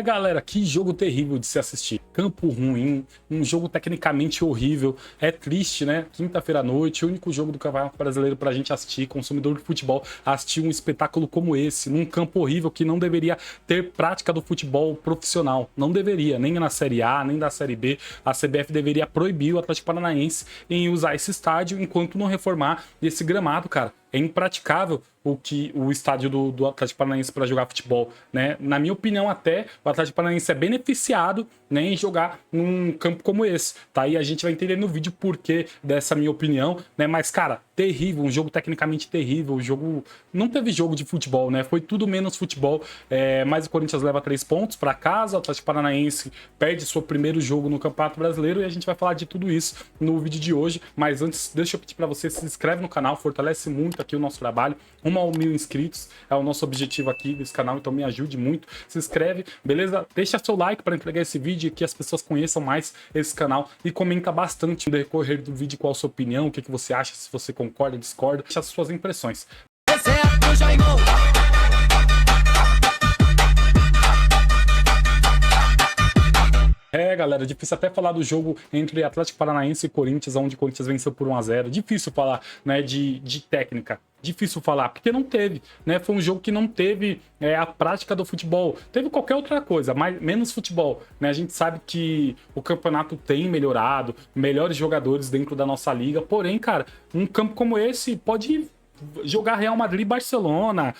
Galera, que jogo terrível de se assistir. Campo ruim, um jogo tecnicamente horrível. É triste, né? Quinta-feira à noite, o único jogo do Campeonato Brasileiro pra gente assistir, consumidor de futebol, assistir um espetáculo como esse, num campo horrível que não deveria ter prática do futebol profissional. Não deveria, nem na Série A, nem na Série B. A CBF deveria proibir o Atlético Paranaense em usar esse estádio enquanto não reformar esse gramado, cara. É impraticável o estádio do Atlético Paranaense para jogar futebol, né? Na minha opinião, até o Atlético Paranaense é beneficiado, né, em jogar num campo como esse, tá? E a gente vai entender no vídeo por que dessa minha opinião, né? Mas, cara, terrível, um jogo tecnicamente terrível, o jogo não teve jogo de futebol, né? Foi tudo menos futebol. Mas o Corinthians leva 3 pontos para casa, o Atlético Paranaense perde seu primeiro jogo no Campeonato Brasileiro e a gente vai falar de tudo isso no vídeo de hoje. Mas antes, deixa eu pedir para você se inscreve no canal, fortalece muito aqui o nosso trabalho. Rumo a 1000 inscritos é o nosso objetivo aqui desse canal, então me ajude muito. Se inscreve, beleza? Deixa seu like para entregar esse vídeo e que as pessoas conheçam mais esse canal e comenta bastante no decorrer do vídeo qual a sua opinião, o que você acha, se você concorda, discorda, deixa as suas impressões. Galera, difícil até falar do jogo entre Atlético Paranaense e Corinthians, onde o Corinthians venceu por 1-0. Difícil falar, né, de técnica. Difícil falar, porque não teve, né? Foi um jogo que não teve a prática do futebol. Teve qualquer outra coisa, mas menos futebol, né? A gente sabe que o campeonato tem melhorado, melhores jogadores dentro da nossa liga. Porém, cara, um campo como esse pode jogar Real Madrid e Barcelona,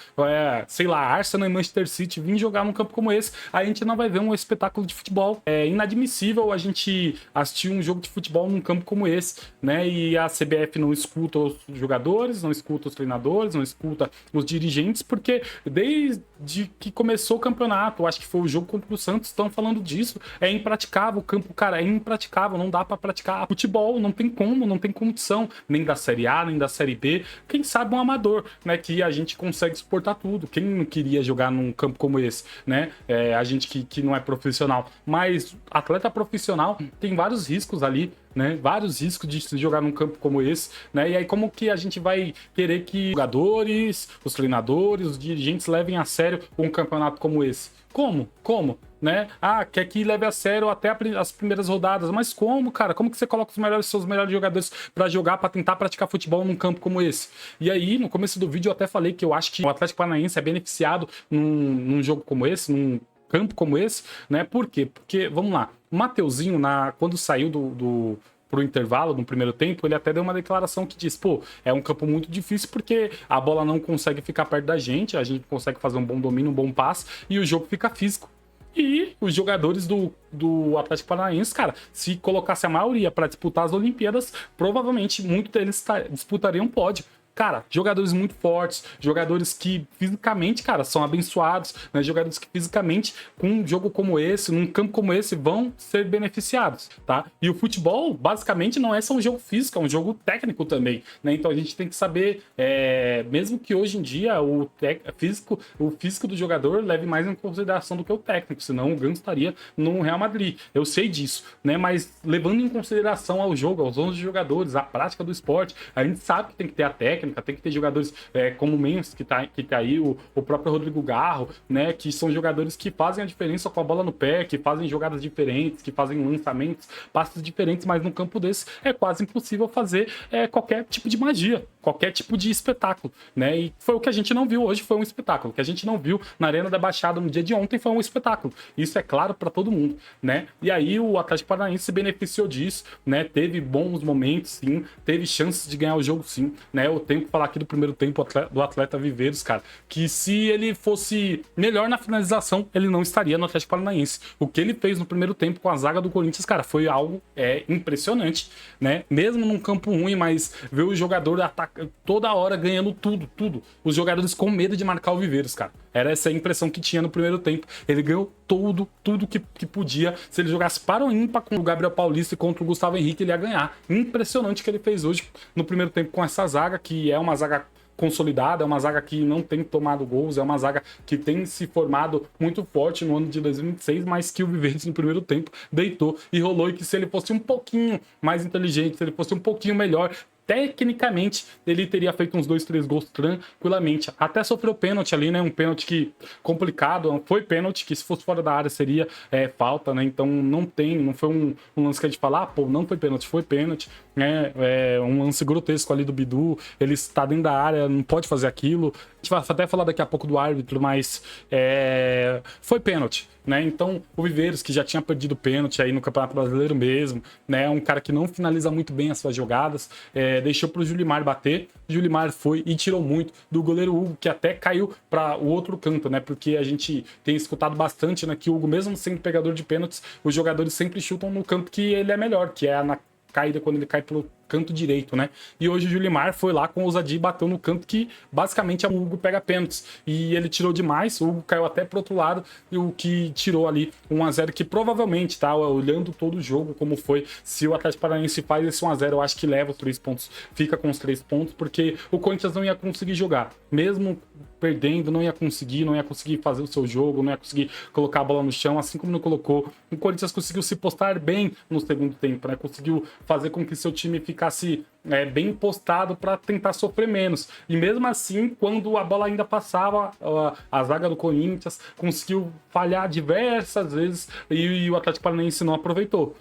sei lá, Arsenal e Manchester City, vir jogar num campo como esse, a gente não vai ver um espetáculo de futebol. É inadmissível a gente assistir um jogo de futebol num campo como esse, né? E a CBF não escuta os jogadores, não escuta os treinadores, não escuta os dirigentes, porque desde que começou o campeonato, acho que foi o jogo contra o Santos, estão falando disso, é impraticável o campo, cara, é impraticável, não dá pra praticar futebol, não tem como, não tem condição, nem da Série A, nem da Série B, quem sabe um amador, né, que a gente consegue suportar tudo. Quem não queria jogar num campo como esse, né? A gente que não é profissional, mas atleta profissional tem vários riscos ali, né? Vários riscos de se jogar num campo como esse, né? E aí como que a gente vai querer que os jogadores, os treinadores, os dirigentes levem a sério um campeonato como esse? Como? Né? Quer que leve a sério até as primeiras rodadas, mas como, cara? Como que você coloca seus melhores jogadores pra jogar, pra tentar praticar futebol num campo como esse? E aí, no começo do vídeo eu até falei que eu acho que o Atlético Paranaense é beneficiado num jogo como esse, num campo como esse, né? Por quê? Porque, vamos lá, o Mateuzinho, quando saiu pro intervalo no primeiro tempo, ele até deu uma declaração que diz, pô, é um campo muito difícil porque a bola não consegue ficar perto da gente, a gente consegue fazer um bom domínio, um bom passe e o jogo fica físico. E os jogadores do Atlético Paranaense, cara, se colocasse a maioria para disputar as Olimpíadas, provavelmente muitos deles disputariam pódio. Cara, jogadores muito fortes, jogadores que fisicamente, cara, são abençoados, né? Jogadores que fisicamente, com um jogo como esse, num campo como esse, vão ser beneficiados, tá? E o futebol, basicamente, não é só um jogo físico, é um jogo técnico também, né? Então a gente tem que saber, mesmo que hoje em dia o físico do jogador leve mais em consideração do que o técnico, senão o Ganso estaria no Real Madrid. Eu sei disso, né? Mas levando em consideração ao jogo, aos 11 jogadores, a prática do esporte, a gente sabe que tem que ter a técnica, tem que ter jogadores como o Mendes, que tá aí, o próprio Rodrigo Garro, né, que são jogadores que fazem a diferença com a bola no pé, que fazem jogadas diferentes, que fazem lançamentos, passes diferentes, mas num campo desse é quase impossível fazer qualquer tipo de magia, qualquer tipo de espetáculo, né, e foi o que a gente não viu hoje, foi um espetáculo. O que a gente não viu na Arena da Baixada no dia de ontem foi um espetáculo. Isso é claro para todo mundo, né, e aí o Atlético Paranaense se beneficiou disso, né, teve bons momentos, sim, teve chances de ganhar o jogo, sim, né, eu tenho que falar aqui do primeiro tempo do atleta Viveiros, cara, que se ele fosse melhor na finalização, ele não estaria no Atlético Paranaense. O que ele fez no primeiro tempo com a zaga do Corinthians, cara, foi algo impressionante, né? Mesmo num campo ruim, mas ver o jogador toda hora ganhando tudo. Os jogadores com medo de marcar o Viveiros, cara. Era essa a impressão que tinha no primeiro tempo. Ele ganhou tudo que podia. Se ele jogasse para o ímpar com o Gabriel Paulista e contra o Gustavo Henrique, ele ia ganhar. Impressionante o que ele fez hoje no primeiro tempo com essa zaga, que é uma zaga consolidada, é uma zaga que não tem tomado gols, é uma zaga que tem se formado muito forte no ano de 2026, mas que o Viveiros no primeiro tempo deitou e rolou, e que se ele fosse um pouquinho mais inteligente, se ele fosse um pouquinho melhor, tecnicamente ele teria feito uns 2, 3 gols tranquilamente. Até sofreu pênalti ali, né? Um pênalti que complicado, foi pênalti, que se fosse fora da área seria falta, né? Então não foi um lance que a gente fala, pô, não foi pênalti, foi pênalti, né? Um lance grotesco ali do Bidu, ele está dentro da área, não pode fazer aquilo. A gente vai até falar daqui a pouco do árbitro, mas foi pênalti, né? Então o Viveiros, que já tinha perdido pênalti aí no Campeonato Brasileiro mesmo, né? Um cara que não finaliza muito bem as suas jogadas, deixou pro Julimar bater. Julimar foi e tirou muito do goleiro Hugo, que até caiu para o outro canto, né? Porque a gente tem escutado bastante, né, que o Hugo, mesmo sendo pegador de pênaltis, os jogadores sempre chutam no canto que ele é melhor, que é na caída quando ele cai pelo canto direito, né? E hoje o Julimar foi lá com ousadia e bateu no canto que basicamente o Hugo pega pênaltis. E ele tirou demais, o Hugo caiu até pro outro lado, e o que tirou ali 1-0, que provavelmente, tá? Olhando todo o jogo, como foi, se o Atlético Paranaense faz esse 1-0, eu acho que leva os 3 pontos, fica com os 3 pontos, porque o Corinthians não ia conseguir jogar. Mesmo perdendo, não ia conseguir fazer o seu jogo, não ia conseguir colocar a bola no chão, assim como não colocou. O Corinthians conseguiu se postar bem no segundo tempo, né? Conseguiu fazer com que seu time ficasse bem postado para tentar sofrer menos. E mesmo assim, quando a bola ainda passava, a zaga do Corinthians conseguiu falhar diversas vezes e o Atlético Paranaense não aproveitou.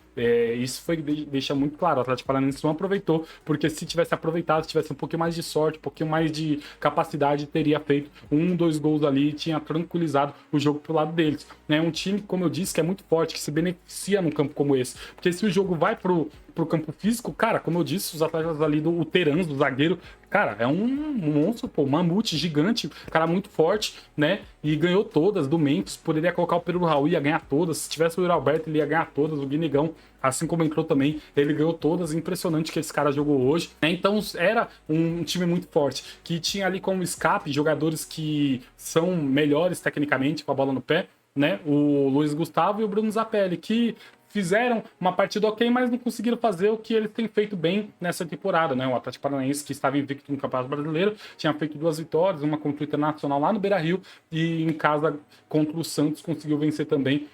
Isso deixa muito claro, o Atlético Paranaense não aproveitou, porque se tivesse aproveitado, se tivesse um pouquinho mais de sorte, um pouquinho mais de capacidade, teria feito 1, 2 gols ali e tinha tranquilizado o jogo pro lado deles. Um time, como eu disse, que é muito forte, que se beneficia num campo como esse, porque se o jogo vai pro campo físico, cara, como eu disse, os atletas ali do Terans, do zagueiro, cara, é um monstro, pô, um mamute gigante, cara muito forte, né? E ganhou todas do Memphis, poderia colocar o Pedro Raul, ia ganhar todas. Se tivesse o Yuri Alberto, ele ia ganhar todas. O Guinigão, assim como entrou também, ele ganhou todas. Impressionante que esse cara jogou hoje, né? Então era um time muito forte, que tinha ali como escape jogadores que são melhores tecnicamente, com a bola no pé, né? O Luiz Gustavo e o Bruno Zapelli, que fizeram uma partida ok, mas não conseguiram fazer o que eles têm feito bem nessa temporada, né? O Atlético Paranaense, que estava invicto no Campeonato Brasileiro, tinha feito 2 vitórias, uma contra o Internacional lá no Beira-Rio e em casa contra o Santos conseguiu vencer também.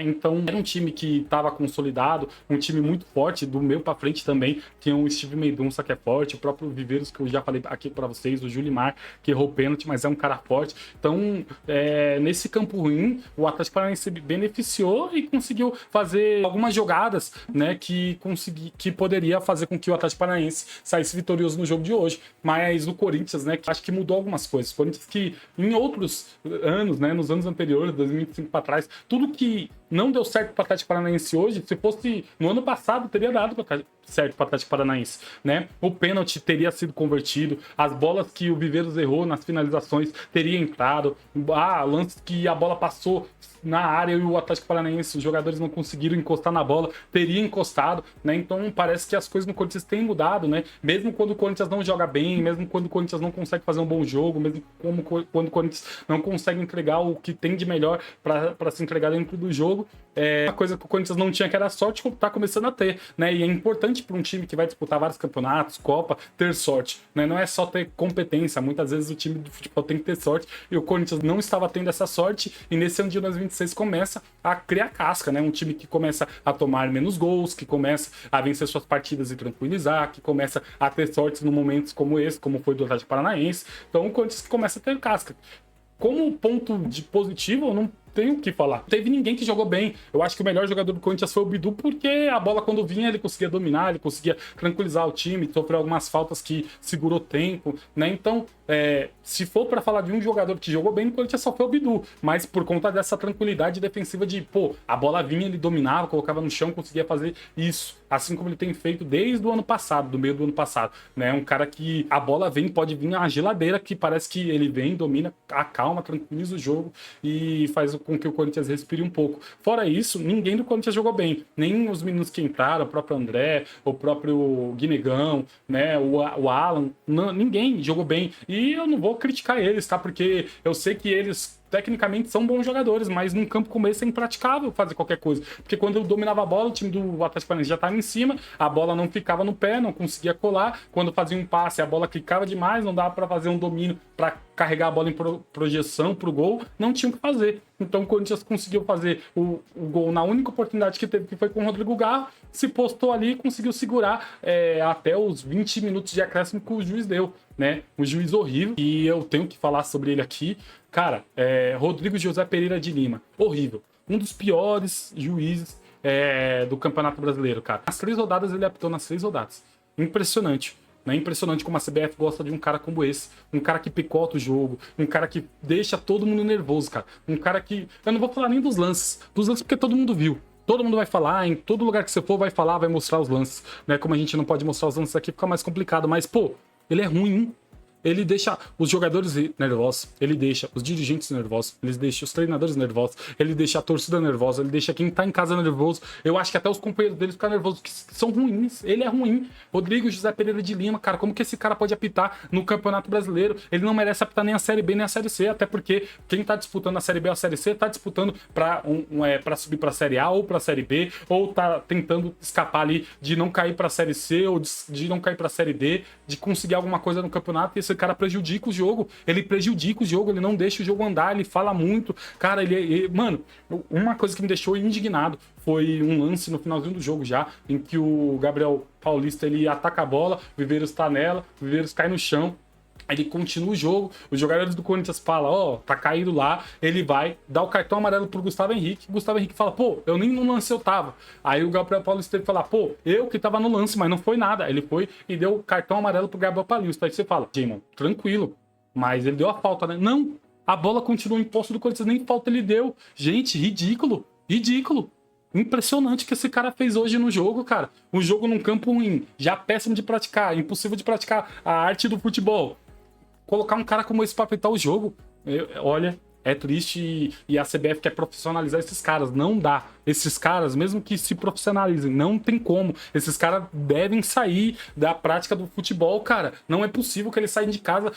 Então era um time que estava consolidado, um time muito forte, do meio para frente também tinha o Steve Mendonça, que é forte, o próprio Viveiros, que eu já falei aqui para vocês, o Julimar, que errou pênalti, mas é um cara forte. Então nesse campo ruim, o Atlético Paranaense beneficiou e conseguiu fazer algumas jogadas, né, que poderia fazer com que o Atlético Paranaense saísse vitorioso no jogo de hoje. Mas o Corinthians, né, que acho que mudou algumas coisas. O Corinthians, que em outros anos, né, nos anos anteriores, 2025 para trás, tudo que não deu certo para o Atlético Paranaense hoje, se fosse no ano passado, teria dado certo para o Atlético Paranaense, né? O pênalti teria sido convertido, as bolas que o Viveiros errou nas finalizações teria entrado, lance que a bola passou na área e o Atlético Paranaense, os jogadores não conseguiram encostar na bola, teria encostado, né? Então parece que as coisas no Corinthians têm mudado, né? Mesmo quando o Corinthians não joga bem, mesmo quando o Corinthians não consegue fazer um bom jogo, mesmo quando o Corinthians não consegue entregar o que tem de melhor para se entregar dentro do jogo, uma coisa que o Corinthians não tinha, que era sorte, tá começando a ter, né? E é importante para um time que vai disputar vários campeonatos, Copa, ter sorte, né? Não é só ter competência, muitas vezes o time de futebol tem que ter sorte, e o Corinthians não estava tendo essa sorte, e nesse ano de 2026 começa a criar casca, né? Um time que começa a tomar menos gols, que começa a vencer suas partidas e tranquilizar, que começa a ter sorte em momentos como esse, como foi do Atlético Paranaense. Então o Corinthians começa a ter casca. Como ponto de positivo, eu não tenho o que falar. Não teve ninguém que jogou bem. Eu acho que o melhor jogador do Corinthians foi o Bidu, porque a bola, quando vinha, ele conseguia dominar, ele conseguia tranquilizar o time, sofreu algumas faltas que segurou tempo, né? Então, se for para falar de um jogador que jogou bem no Corinthians, só foi o Bidu. Mas por conta dessa tranquilidade defensiva de, a bola vinha, ele dominava, colocava no chão, conseguia fazer isso. Assim como ele tem feito desde o ano passado, do meio do ano passado, né? Um cara que a bola vem, pode vir a geladeira, que parece que ele vem, domina, acalma, tranquiliza o jogo e faz com que o Corinthians respire um pouco. Fora isso, ninguém do Corinthians jogou bem. Nem os meninos que entraram, o próprio André, o próprio Guinegão, né? O Alan, ninguém jogou bem. E eu não vou criticar eles, tá? Porque eu sei que eles tecnicamente são bons jogadores, mas num campo como esse é impraticável fazer qualquer coisa. Porque quando eu dominava a bola, o time do Atlético Paranaense já estava em cima, a bola não ficava no pé, não conseguia colar. Quando fazia um passe, a bola clicava demais, não dava para fazer um domínio para carregar a bola em projeção pro gol, não tinha o que fazer. Então o Corinthians conseguiu fazer o gol na única oportunidade que teve, que foi com o Rodrigo Garro, se postou ali e conseguiu segurar até os 20 minutos de acréscimo que o juiz deu, né? Um juiz horrível, e eu tenho que falar sobre ele aqui. Cara, Rodrigo José Pereira de Lima, horrível. Um dos piores juízes do Campeonato Brasileiro, cara. As 3 rodadas ele apitou nas 3 rodadas. Impressionante. É impressionante como a CBF gosta de um cara como esse. Um cara que picota o jogo. Um cara que deixa todo mundo nervoso, cara. Um cara que... Eu não vou falar nem dos lances. Dos lances porque todo mundo viu. Todo mundo vai falar, em todo lugar que você for vai falar, vai mostrar os lances. Né? Como a gente não pode mostrar os lances aqui, fica mais complicado. Mas, pô, ele é ruim. Ele deixa os jogadores nervosos, ele deixa os dirigentes nervosos, ele deixa os treinadores nervosos, ele deixa a torcida nervosa, ele deixa quem tá em casa nervoso. Eu acho que até os companheiros dele ficam nervosos, que são ruins. Ele é ruim. Rodrigo José Pereira de Lima, cara, como que esse cara pode apitar no Campeonato Brasileiro? Ele não merece apitar nem a Série B nem a Série C, até porque quem tá disputando a Série B ou a Série C tá disputando pra subir pra Série A ou pra Série B, ou tá tentando escapar ali de não cair pra Série C ou de não cair pra Série D, de conseguir alguma coisa no campeonato. E esse cara prejudica o jogo, ele não deixa o jogo andar, ele fala muito, cara, mano, uma coisa que me deixou indignado foi um lance no finalzinho do jogo já, em que o Gabriel Paulista, ele ataca a bola, o Viveiros tá nela, o Viveiros cai no chão, ele continua o jogo, os jogadores do Corinthians falam, tá caído lá, ele vai dar o cartão amarelo pro Gustavo Henrique, o Gustavo Henrique fala, pô, eu nem no lance eu tava. Aí o Gabriel Paulista teve que falar, pô, eu que tava no lance, mas não foi nada. Ele foi e deu o cartão amarelo pro Gabriel Paulista. Aí você fala, Jamon, tranquilo, mas ele deu a falta, né? Não, a bola continua em posse do Corinthians, nem falta ele deu. Gente, ridículo. Impressionante o que esse cara fez hoje no jogo, cara. Um jogo num campo ruim, já péssimo de praticar, impossível de praticar a arte do futebol. Colocar um cara como esse pra apitar o jogo, olha, é triste, e a CBF quer profissionalizar esses caras. Não dá. Esses caras, mesmo que se profissionalizem, não tem como. Esses caras devem sair da prática do futebol, cara. Não é possível que eles saiam de casa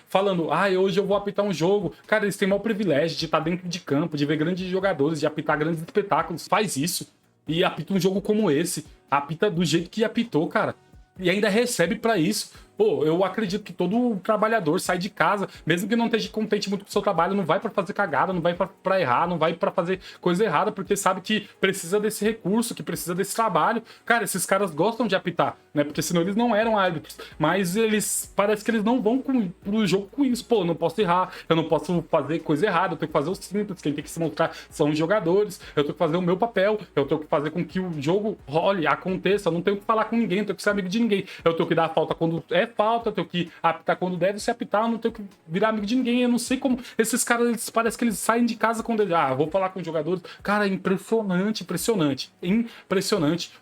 falando, hoje eu vou apitar um jogo. Cara, eles têm o maior privilégio de estar dentro de campo, de ver grandes jogadores, de apitar grandes espetáculos. Faz isso e apita um jogo como esse. Apita do jeito que apitou, cara. E ainda recebe pra isso. Pô, eu acredito que todo trabalhador sai de casa, mesmo que não esteja contente muito com o seu trabalho, não vai pra fazer cagada, não vai pra errar, não vai pra fazer coisa errada, porque sabe que precisa desse recurso, que precisa desse trabalho. Cara, esses caras gostam de apitar, né? Porque senão eles não eram árbitros. Mas parece que eles não vão pro jogo com isso. Pô, eu não posso errar, eu não posso fazer coisa errada, eu tenho que fazer o simples, quem tem que se mostrar são os jogadores, eu tenho que fazer o meu papel, eu tenho que fazer com que o jogo role, aconteça, eu não tenho que falar com ninguém, eu tenho que ser amigo de ninguém, eu tenho que dar a falta quando falta, eu tenho que apitar quando deve se apitar, eu não tenho que virar amigo de ninguém. Eu não sei como esses caras, parece que eles saem de casa quando eles, vou falar com os jogadores. Cara, impressionante,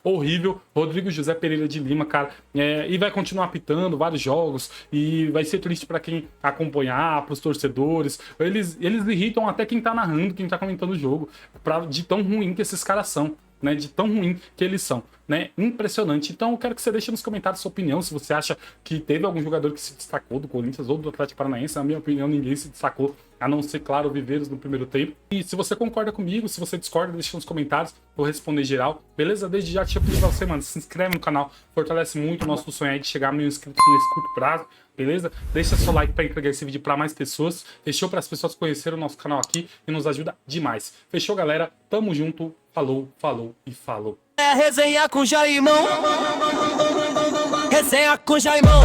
horrível. Rodrigo José Pereira de Lima, cara, e vai continuar apitando vários jogos, e vai ser triste pra quem acompanhar, pros torcedores. Eles irritam até quem tá narrando, quem tá comentando o jogo, de tão ruim que esses caras são. Né, de tão ruim que eles são, né? Impressionante. Então eu quero que você deixe nos comentários sua opinião, se você acha que teve algum jogador que se destacou do Corinthians ou do Atlético Paranaense. Na minha opinião, ninguém se destacou, a não ser, claro, o Viveiros no primeiro tempo. E se você concorda comigo, se você discorda, deixa nos comentários, vou responder geral, beleza? Desde já, deixa eu pedir pra você, mano, se inscreve no canal, fortalece muito o nosso sonho aí de chegar a 1000 inscritos nesse curto prazo, beleza? Deixa seu like para entregar esse vídeo para mais pessoas. Fechou? Para as pessoas conhecerem o nosso canal aqui e nos ajuda demais. Fechou, galera? Tamo junto. Falou, falou e falou. Resenha com Jaimão. Resenha com Jaimão.